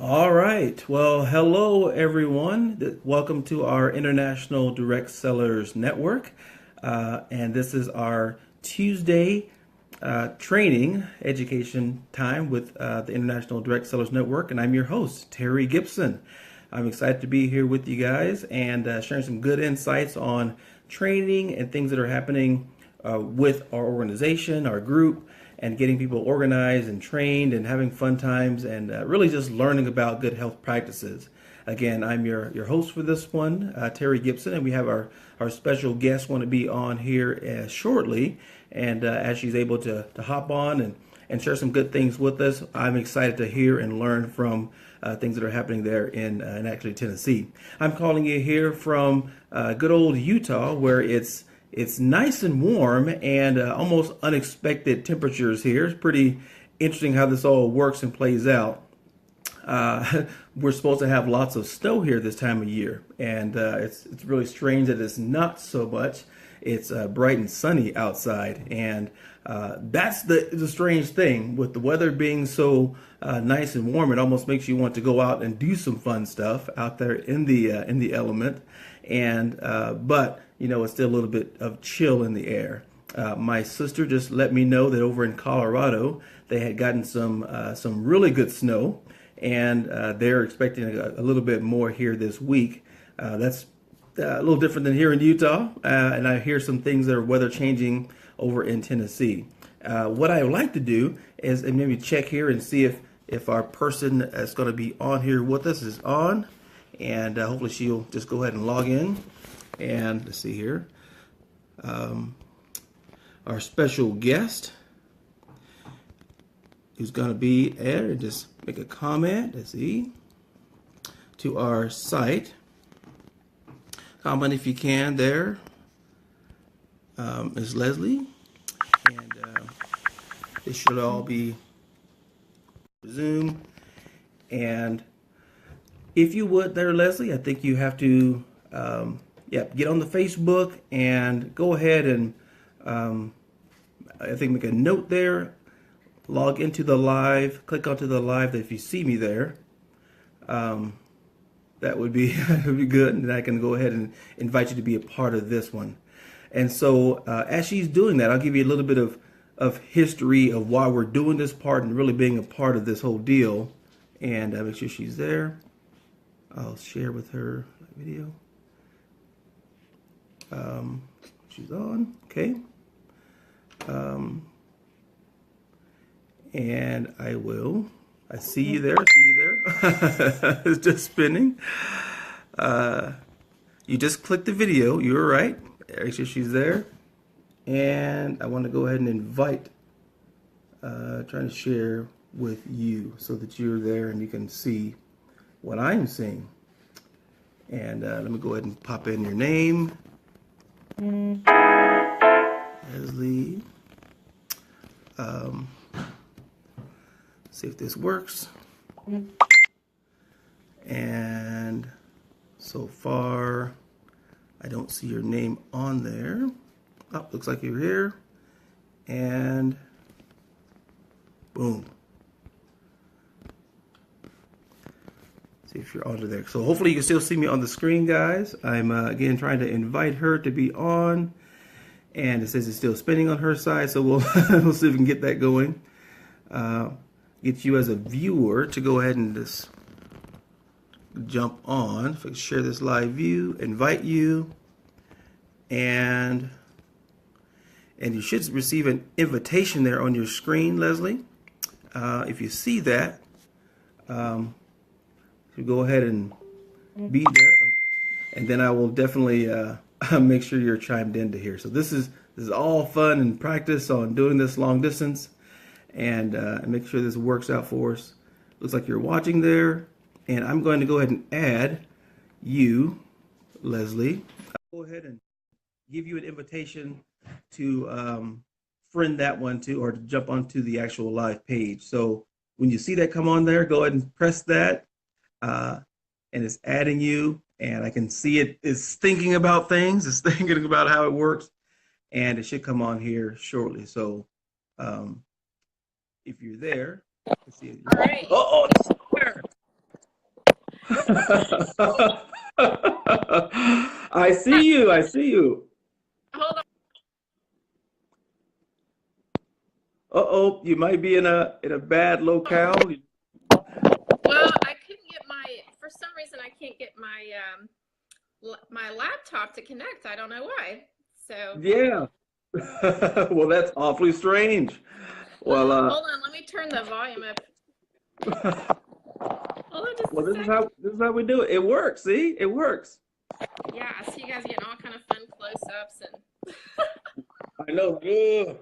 All right. Well, hello everyone. Welcome to our International Direct Sellers Network. And this is our Tuesday training education time with the International Direct Sellers Network. And I'm your host, Terry Gibson. I'm excited to be here with you guys and sharing some good insights on training and things that are happening with our organization, our group, and getting people organized and trained and having fun times and really just learning about good health practices. Again, I'm your host for this one, Terry Gibson, and we have our special guest want to be on here shortly. And as she's able to hop on and share some good things with us, I'm excited to hear and learn from things that are happening there in actually Tennessee. I'm calling you here from good old Utah, where it's nice and warm and almost unexpected temperatures here. It's pretty interesting how this all works and plays out. We're supposed to have lots of snow here this time of year, and it's really strange that it's not so much. It's bright and sunny outside, and that's the strange thing with the weather being so nice and warm. It almost makes you want to go out and do some fun stuff out there in the element, and but it's still a little bit of chill in the air. My sister just let me know that over in Colorado they had gotten some really good snow, and they're expecting a little bit more here this week. That's a little different than here in Utah, and I hear some things that are weather changing over in Tennessee. What I would like to do is maybe check here and see if our person that's going to be on here with us is on, and hopefully she'll just go ahead and log in. And let's see here, our special guest who's going to be there and just make a comment. Let's see, to our site. Comment if you can there, is Leslie, and this should all be Zoom. And if you would there, Leslie, I think you have to get on the Facebook and go ahead and I think make a note there, log into the live, click onto the live. That if you see me there, that would be would be good, and I can go ahead and invite you to be a part of this one. And so as she's doing that, I'll give you a little bit of history of why we're doing this part and really being a part of this whole deal. And make sure she's there. I'll share with her the video. She's on, okay. And I see you there, it's just spinning. You just click the video, you were right. Actually, she's there. And I want to go ahead and invite, trying to share with you so that you're there and you can see what I'm seeing. And let me go ahead and pop in your name. Leslie. See if this works. And so far, I don't see your name on there. Oh, looks like you're here. And boom. See if you're onto there. So hopefully you can still see me on the screen, guys. I'm again trying to invite her to be on, and it says it's still spinning on her side. So we'll we'll see if we can get that going. Get you as a viewer to go ahead and just jump on. If I can share this live view, invite you, and you should receive an invitation there on your screen, Leslie. If you see that. So go ahead and be there, and then I will definitely make sure you're chimed into here. So this is all fun and practice on doing this long distance, and make sure this works out for us. Looks like you're watching there, and I'm going to go ahead and add you, Leslie. I'll go ahead and give you an invitation to friend that one too, or to jump onto the actual live page. So when you see that come on there, go ahead and press that. And it's adding you, and I can see it is thinking about things. It's thinking about how it works, and it should come on here shortly. So if you're there, let's see it. All right. Oh, where? I see you. I see you. Hold on. Uh-oh, you might be in a bad locale. Well, I couldn't get for some reason, I can't get my laptop to connect. I don't know why. So, Yeah. Well, that's awfully strange. Well, hold on. Let me turn the volume up. Hold on just well, a second. this is how we do it. It works. See, it works. Yeah, I see you guys getting all kind of fun close-ups and I know. Ugh.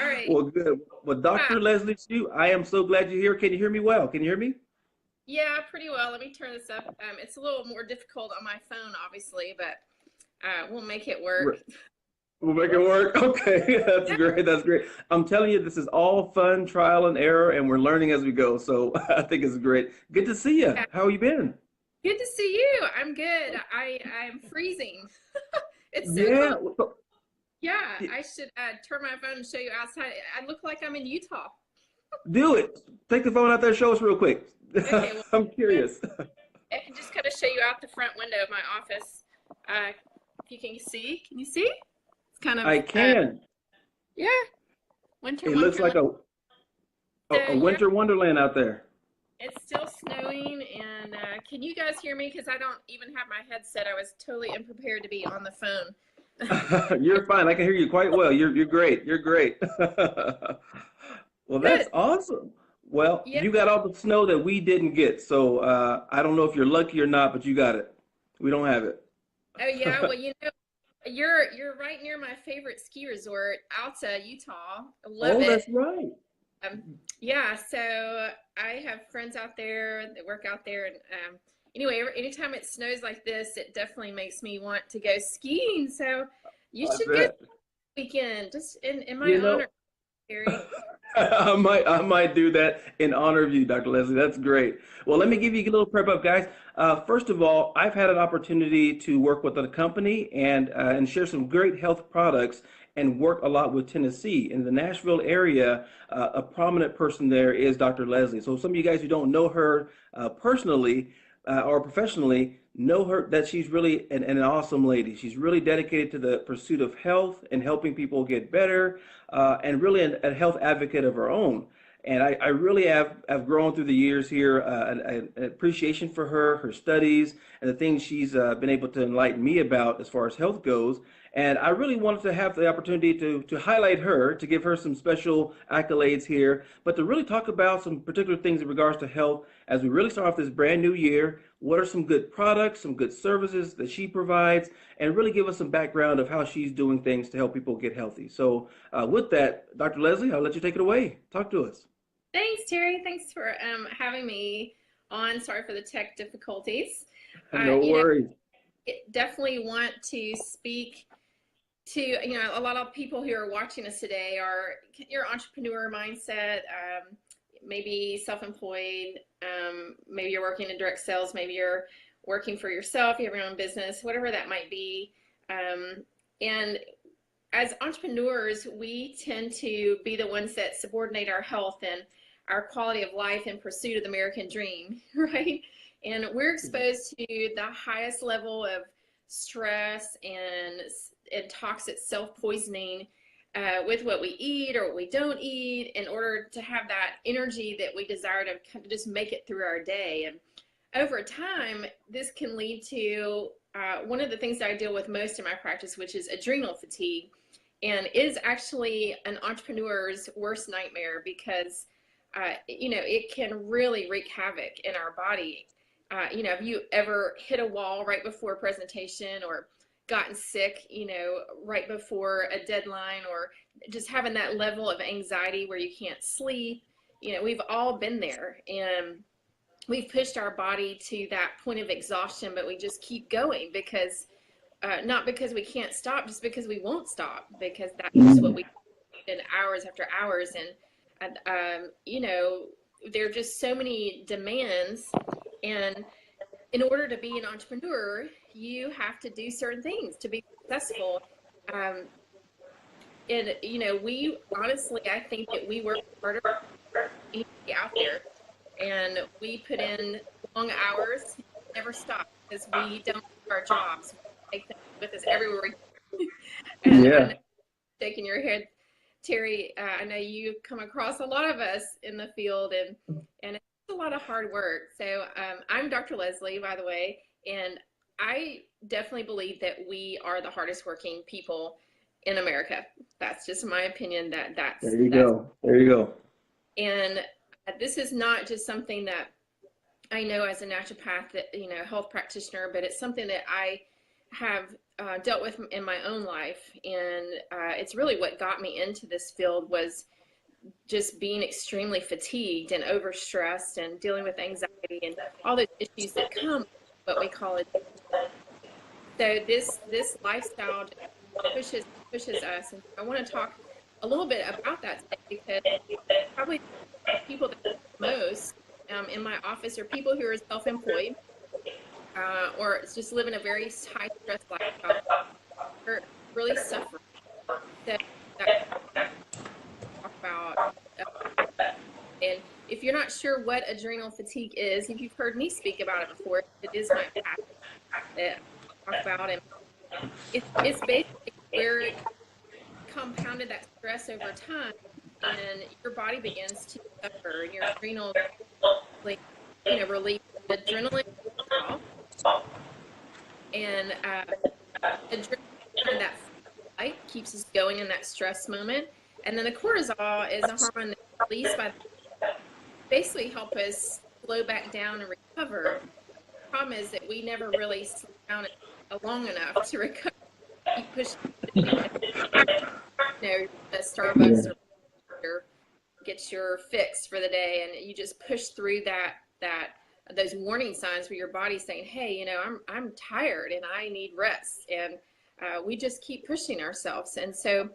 all right. Well, good. Well, Yeah, Dr. Leslie Shew, I am so glad you're here. Can you hear me well? Can you hear me? yeah, pretty well. Let me turn this up. It's a little more difficult on my phone, obviously, but we'll make it work. We'll make it work. Okay, that's Yeah, great. That's great. I'm telling you, this is all fun, trial and error, and we're learning as we go. So I think it's great. Good to see you. yeah. How you been? Good to see you. I'm good. I'm freezing. It's so Yeah. cold. Yeah, I should turn my phone and show you outside. I look like I'm in Utah. Do it. Take the phone out there. Show us real quick. Okay, well, I'm curious. I can just kind of show you out the front window of my office. If you can see, can you see? It's kind of, I can. yeah, winter It looks like wonderland. So a yeah, winter wonderland out there. it's still snowing, and can you guys hear me? Because I don't even have my headset. I was totally unprepared to be on the phone. You're fine. I can hear you quite well. You're great. You're great. Well, that's Good. awesome. Well, Yeah. you got all the snow that we didn't get, so I don't know if you're lucky or not, but you got it. We don't have it. Oh yeah. Well, you're right near my favorite ski resort, Alta, Utah. I love Oh, it. that's right. Um, yeah, so I have friends out there that work out there, and anyway, anytime it snows like this, it definitely makes me want to go skiing. So you I should go this bet. weekend, just in my You honor, know, Terry. I might do that in honor of you, Dr. Leslie. That's great. Well, let me give you a little prep up, guys. First of all, I've had an opportunity to work with a company and share some great health products and work a lot with Tennessee. In the Nashville area, a prominent person there is Dr. Leslie. So some of you guys who don't know her personally or professionally know her that she's really an awesome lady. She's really dedicated to the pursuit of health and helping people get better and really a health advocate of her own. And I really have grown through the years here an appreciation for her, her studies, and the things she's been able to enlighten me about as far as health goes. And I really wanted to have the opportunity to highlight her, to give her some special accolades here, but to really talk about some particular things in regards to health as we really start off this brand new year. What are some good products, some good services that she provides, and really give us some background of how she's doing things to help people get healthy. So, with that, Dr. Leslie, I'll let you take it away. Talk to us. Thanks, Terry. Thanks for having me on. Sorry for the tech difficulties. No You know, worries. definitely want to speak to a lot of people who are watching us today are your entrepreneur mindset, maybe self-employed, maybe you're working in direct sales, maybe you're working for yourself, you have your own business, whatever that might be. And as entrepreneurs, we tend to be the ones that subordinate our health and our quality of life in pursuit of the American dream, right? And we're exposed to the highest level of stress and toxic self-poisoning with what we eat or what we don't eat in order to have that energy that we desire to kind of just make it through our day. And over time, this can lead to one of the things that I deal with most in my practice, which is adrenal fatigue, and is actually an entrepreneur's worst nightmare because it can really wreak havoc in our body. Have you ever hit a wall right before a presentation or gotten sick, right before a deadline, or just having that level of anxiety where you can't sleep? We've all been there, and we've pushed our body to that point of exhaustion, but we just keep going because not because we can't stop, just because we won't stop, because that's just what we did hours after hours. And there are just so many demands. And in order to be an entrepreneur, you have to do certain things to be successful. Um, we honestly, I think that we work harder to be out there. and we put in long hours, never stop because we don't do our jobs. We take them with us everywhere we go. And I know Yeah. shaking your head, Terry. I know you come across a lot of us in the field, and it's a lot of hard work. So I'm Dr. Leslie, by the way, and I definitely believe that we are the hardest working people in America. That's just my opinion. There you That's go. There you go. and this is not just something that I know as a naturopath, that health practitioner, but it's something that I have dealt with in my own life, and it's really what got me into this field was just being extremely fatigued and overstressed and dealing with anxiety and all those issues that come with what we call it. So this lifestyle pushes us, and I want to talk a little bit about that today because probably people that most in my office are people who are self-employed or just living a very high stress lifestyle, or really suffering. So that talk about, and if you're not sure what adrenal fatigue is, if you've heard me speak about it before, it is my passion that I talk about, and it's basically where it compounded that stress over time, and your body begins to suffer, and your adrenals, like, release adrenaline off, and adrenaline, kind of that fight, keeps us going in that stress moment, and then the cortisol is a hormone that's released by basically help us slow back down and recover. The problem is that we never really slow down long enough to recover. Keep pushing, the Starbucks Yeah. or get your fix for the day, and you just push through that those warning signs where your body's saying, hey, I'm tired and I need rest, and we just keep pushing ourselves. And so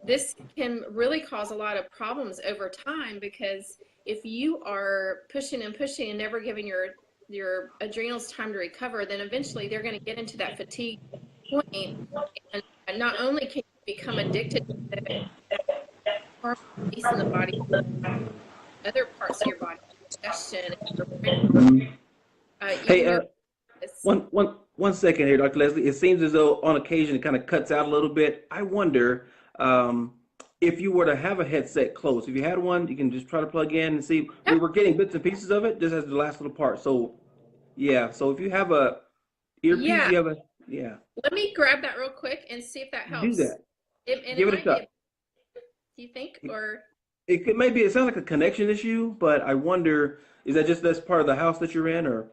this can really cause a lot of problems over time, because if you are pushing and pushing and never giving your adrenals time to recover, then eventually they're going to get into that fatigue point, and not only can you become addicted to that hormone release in the body, other parts of your body, digestion, your brain, Mhm. even Hey, your one second here, Dr. Leslie. It seems as though on occasion it kind of cuts out a little bit. I wonder um, if you were to have a headset close. If you had one, you can just try to plug in and see. We were getting bits and pieces of it, just as the last little part. So yeah. So if you have a earpiece, yeah. you have a yeah. Let me grab that real quick and see if that Do helps. that. And it Give it a might be shot. a, do you think, or It could maybe it sounds like a connection issue, but I wonder is that just that's part of the house that you're in, or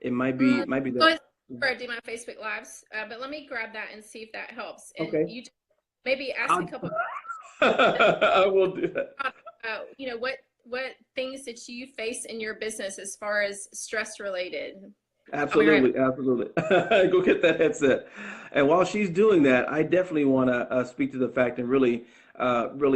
it might be go that. ahead before I do my Facebook lives. But let me grab that and see if that helps. And Okay. you just maybe ask a I'll, couple I will do that. what things that you face in your business as far as stress related. I'll be right back. Absolutely, absolutely. Go get that headset. And while she's doing that, I definitely want to speak to the fact and really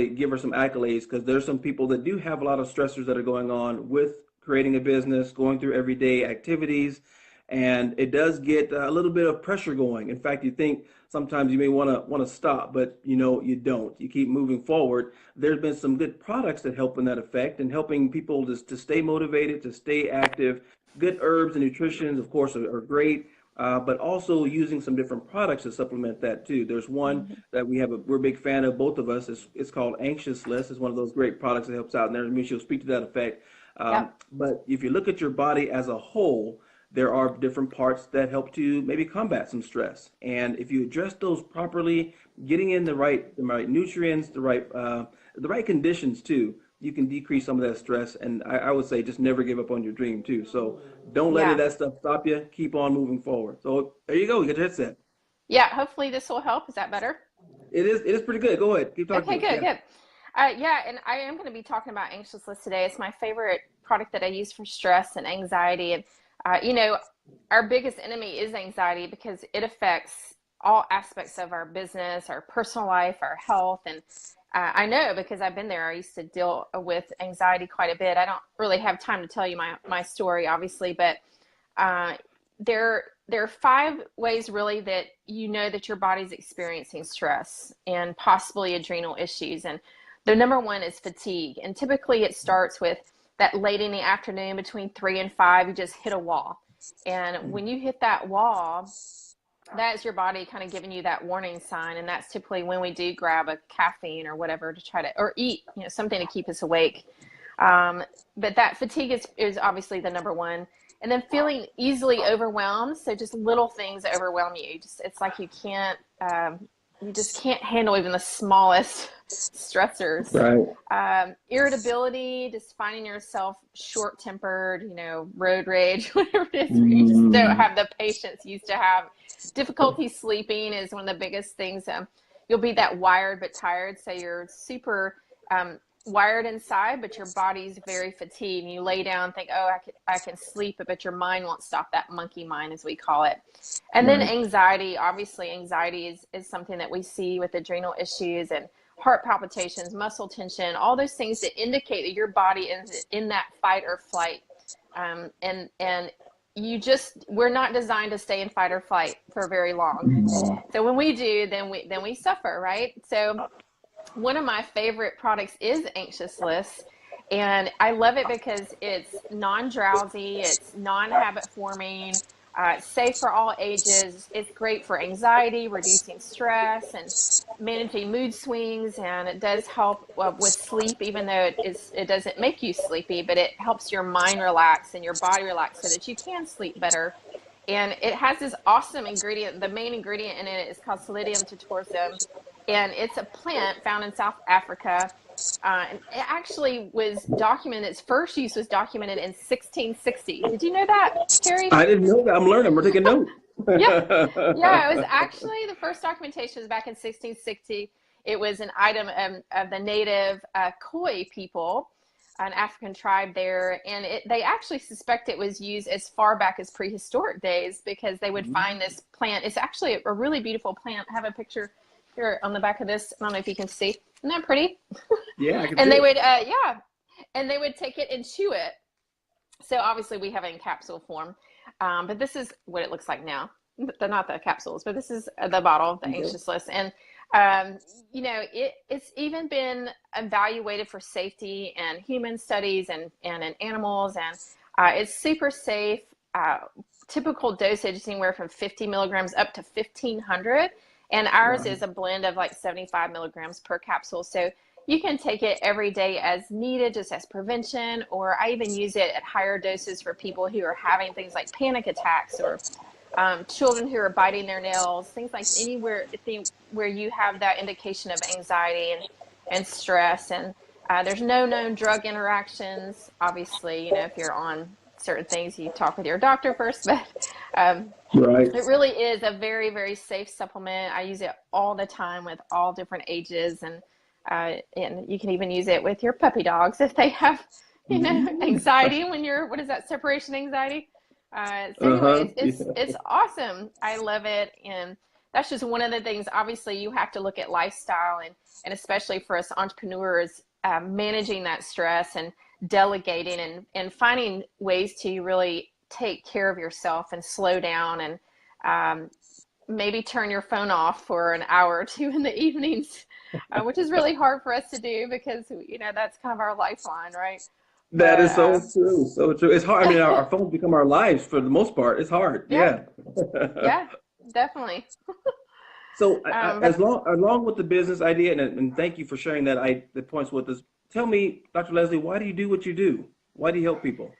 give her some accolades because there's some people that do have a lot of stressors that are going on with creating a business, going through everyday activities, and it does get a little bit of pressure going. In fact, you think sometimes you may want to stop, but you don't. You keep moving forward. There's been some good products that help in that effect and helping people to stay motivated, to stay active. Good herbs and nutrition, of course, are great, but also using some different products to supplement that too. There's one Mhm. that we're a big fan of, both of us. It's called Anxious List. It's one of those great products that helps out, and there, I mean, she'll speak to that effect. Yep. But if you look at your body as a whole, there are different parts that help to maybe combat some stress. And if you address those properly, getting in the right nutrients, the right conditions too, you can decrease some of that stress. And I would say just never give up on your dream too. So don't let Yeah. that stuff stop you. Keep on moving forward. So there you go. You got your headset. Yeah. Hopefully this will help. Is that better? It is pretty good. Go ahead. Keep talking Okay, to us. good, Yeah. good. Yeah, and I am going to be talking about Anxious List today. It's my favorite product that I use for stress and anxiety. And, our biggest enemy is anxiety because it affects all aspects of our business, our personal life, our health. And I know because I've been there. I used to deal with anxiety quite a bit. I don't really have time to tell you my story, obviously, but uh, there are 5 ways really that that your body's experiencing stress and possibly adrenal issues. And the number one is fatigue. And typically it starts with that late in the afternoon between 3 and 5, you just hit a wall. And when you hit that wall, that's your body kind of giving you that warning sign. And that's typically when we do grab a caffeine or whatever to try to, or eat, something to keep us awake. But that fatigue is obviously the number one. And then feeling easily overwhelmed. So just little things that overwhelm you. It's like you just can't handle even the smallest stressors. Right. Irritability, just finding yourself short-tempered, road rage, whatever it is. You just don't have the patience you used to have. Difficulty sleeping is one of the biggest things. You'll be that wired but tired. So you're super wired inside, but your body's very fatigued. And you lay down and think, oh, I can sleep, but your mind won't stop, that monkey mind, as we call it. And then anxiety, obviously anxiety is something that we see with adrenal issues and heart palpitations, muscle tension, all those things that indicate that your body is in that fight or flight. And we're not designed to stay in fight or flight for very long. So when we do, then we suffer, right? So one of my favorite products is Anxious List, and I love it because it's non-drowsy, it's non-habit forming, it's safe for all ages. It's great for anxiety, reducing stress, and managing mood swings, and it does help with sleep, even though it doesn't make you sleepy, but it helps your mind relax and your body relax so that you can sleep better. And it has this awesome ingredient. The main ingredient in it is called Psyllium tuberosum. And it's a plant found in South Africa. And it actually was documented, its first use was documented in 1660. Did you know that, Terry? I didn't know that. I'm learning. We're taking note. Yeah, it was actually, the first documentation was back in 1660. It was an item of the native Khoi people, an African tribe there. And they actually suspect it was used as far back as prehistoric days, because they would find this plant. It's actually a really beautiful plant. I have a picture here on the back of this. I don't know if you can see. Isn't that pretty? Yeah, I can and see they it. would, and they would take it and chew it. So obviously we have it in capsule form, but this is what it looks like now. They're not the capsules, but this is the bottle of the Anxious List. And, it's even been evaluated for safety in human studies and in animals. And it's super safe. Typical dosage is anywhere from 50 milligrams up to 1,500. And ours is a blend of like 75 milligrams per capsule. So you can take it every day as needed, just as prevention, or I even use it at higher doses for people who are having things like panic attacks, or children who are biting their nails, things like anywhere where you have that indication of anxiety and stress. And there's no known drug interactions. Obviously, if you're on certain things, you talk with your doctor first, but it really is a very, very safe supplement. I use it all the time with all different ages, and you can even use it with your puppy dogs if they have, anxiety when what is that, separation anxiety? Anyway, it's awesome. I love it. And that's just one of the things. Obviously, you have to look at lifestyle, and especially for us entrepreneurs, managing that stress and delegating and finding ways to really take care of yourself and slow down, and maybe turn your phone off for an hour or two in the evenings, which is really hard for us to do because, that's kind of our lifeline, right? That is so true. So true. It's hard. I mean, our phones become our lives for the most part. It's hard. Yeah. Yeah, definitely. So along with the business idea, and thank you for sharing the points with us. Tell me, Dr. Leslie, why do you do what you do? Why do you help people?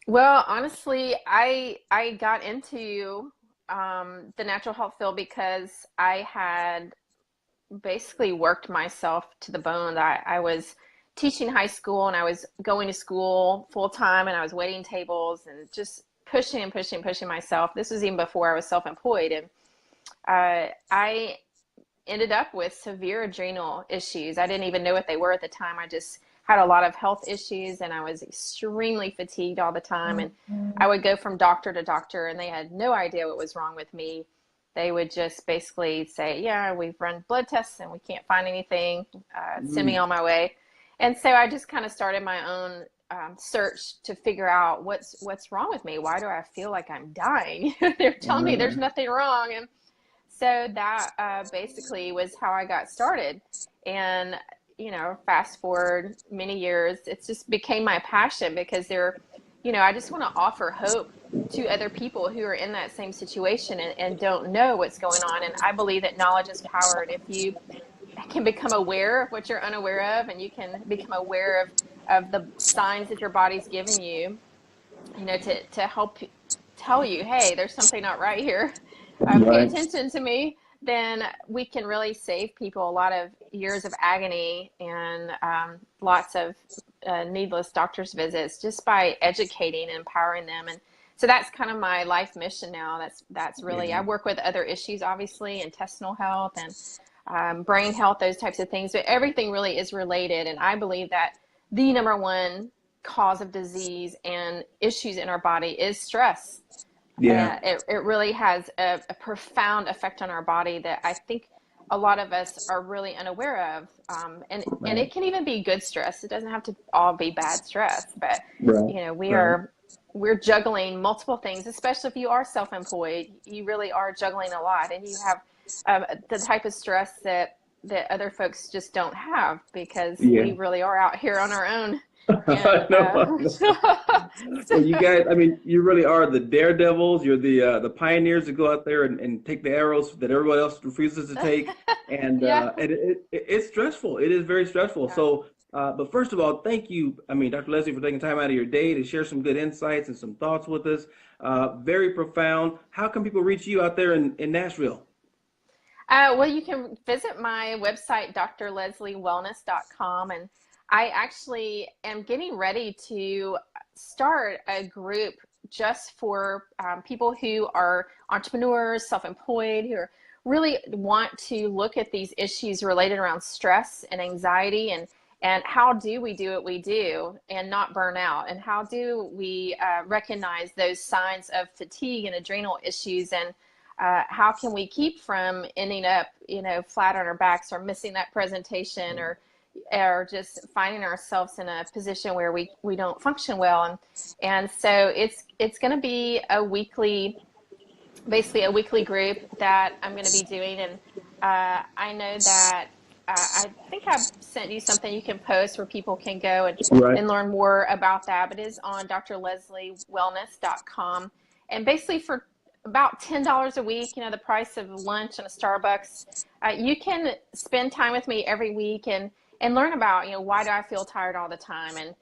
Well, honestly, I got into the natural health field because I had basically worked myself to the bone. I was teaching high school, and I was going to school full time, and I was waiting tables and just pushing myself. This was even before I was self-employed. And I ended up with severe adrenal issues. I didn't even know what they were at the time. I just had a lot of health issues, and I was extremely fatigued all the time. And I would go from doctor to doctor, and they had no idea what was wrong with me. They would just basically say, yeah, we've run blood tests and we can't find anything, send me on my way. And so I just kind of started my own search to figure out what's wrong with me. Why do I feel like I'm dying? They're telling me there's nothing wrong. And so that basically was how I got started. And fast forward many years, it's just became my passion because I just want to offer hope to other people who are in that same situation and don't know what's going on. And I believe that knowledge is power. And if you can become aware of what you're unaware of, and you can become aware of the signs that your body's giving you, to help tell you, hey, there's something not right here. Pay Right. attention to me. Then we can really save people a lot of years of agony and lots of needless doctor's visits just by educating and empowering them. And so that's kind of my life mission now. That's really, Yeah. I work with other issues, obviously, intestinal health and brain health, those types of things. But everything really is related. And I believe that the number one cause of disease and issues in our body is stress. Yeah. It really has a profound effect on our body that I think a lot of us are really unaware of. And Right. it can even be good stress. It doesn't have to all be bad stress, but Right. Right. we're juggling multiple things, especially if you are self-employed. You really are juggling a lot, and you have the type of stress that other folks just don't have because we Yeah. really are out here on our own. And I know. I know. so, Well, you guys, I mean, you really are the daredevils. You're the pioneers that go out there and take the arrows that everybody else refuses to take. And yeah. it's stressful. It is very stressful. Yeah. So, but first of all, thank you. I mean, Dr. Leslie, for taking time out of your day to share some good insights and some thoughts with us. Very profound. How can people reach you out there in Nashville? Well, you can visit my website, drlesliewellness.com, and I actually am getting ready to start a group just for people who are entrepreneurs, self-employed, who are really want to look at these issues related around stress and anxiety and how do we do what we do and not burn out, and how do we recognize those signs of fatigue and adrenal issues, and how can we keep from ending up, flat on our backs or missing that presentation, or just finding ourselves in a position where we don't function well. And so it's going to be basically a weekly group that I'm going to be doing. And I know that I think I've sent you something you can post where people can go Right. and learn more about that. But it is on drlesliewellness.com. And basically for about $10 a week, the price of lunch in a Starbucks, you can spend time with me every week and learn about, why do I feel tired all the time, and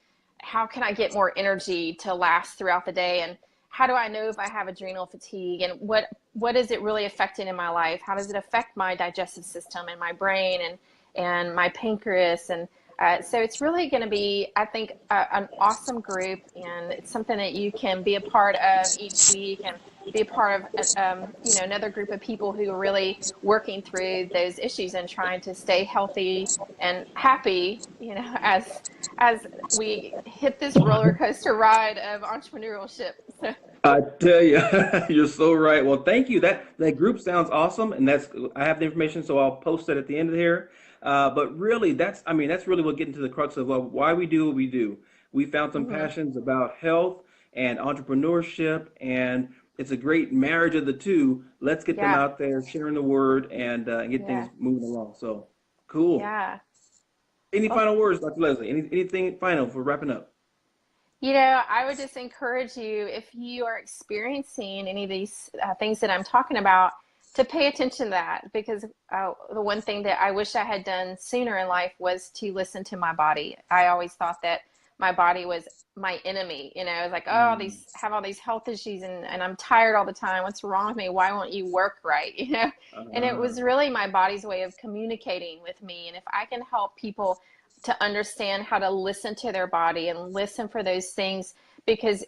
how can I get more energy to last throughout the day, and how do I know if I have adrenal fatigue, and what is it really affecting in my life? How does it affect my digestive system and my brain and my pancreas? And so it's really going to be, I think, an awesome group, and it's something that you can be a part of each week and be a part of, another group of people who are really working through those issues and trying to stay healthy and happy, as we hit this roller coaster ride of entrepreneurship. So, I tell you, you're so right. Well, thank you. That group sounds awesome, and I have the information, so I'll post it at the end of here. But really, that's really what getting to the crux of why we do what we do. We found some mhm, passions about health and entrepreneurship, and it's a great marriage of the two. Let's get them yeah, out there, sharing the word, and get things yeah, moving along. So cool. yeah. Any Well, final words, Dr. Leslie? Anything final for wrapping up? I would just encourage you, if you are experiencing any of these things that I'm talking about, to pay attention to that, because the one thing that I wish I had done sooner in life was to listen to my body. I always thought that my body was my enemy. I was like, oh, Mm, have all these health issues, and I'm tired all the time. What's wrong with me? Why won't you work right? And it uh, was really my body's way of communicating with me. And if I can help people to understand how to listen to their body and listen for those things, because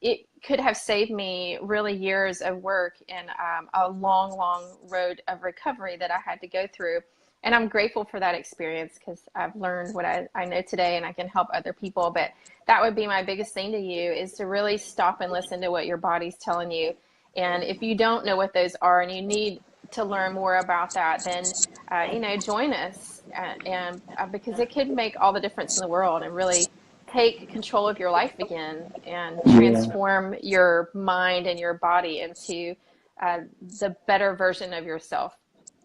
it could have saved me really years of work and a long, long road of recovery that I had to go through. And I'm grateful for that experience because I've learned what I know today, and I can help other people. But that would be my biggest thing to you, is to really stop and listen to what your body's telling you. And if you don't know what those are and you need to learn more about that, then join us, and because it could make all the difference in the world and really take control of your life again and yeah. transform your mind and your body into the better version of yourself.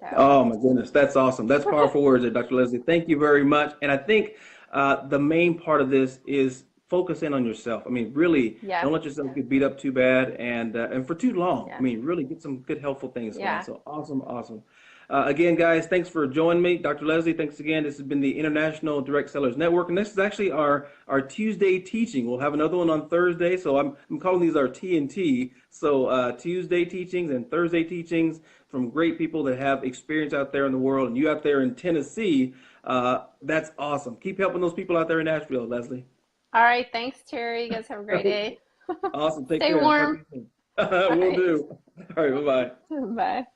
So, Oh my goodness, that's awesome. That's powerful words there, Dr. Leslie. Thank you very much. And I think the main part of this is focus in on yourself. I mean, really, don't yep, let yourself get beat up too bad and for too long. I yeah, mean, really get some good, helpful things going. yeah. So awesome, awesome. Again, guys, thanks for joining me. Dr. Leslie, thanks again. This has been the International Direct Sellers Network, and this is actually our Tuesday teaching. We'll have another one on Thursday, so I'm calling these our TNT. So Tuesday teachings and Thursday teachings from great people that have experience out there in the world, and you out there in Tennessee. That's awesome. Keep helping those people out there in Nashville, Leslie. All right. Thanks, Terry. You guys have a great day. Awesome. Take Stay care. Talk to warm. you soon. All Will right. do. All right. Bye bye. Bye.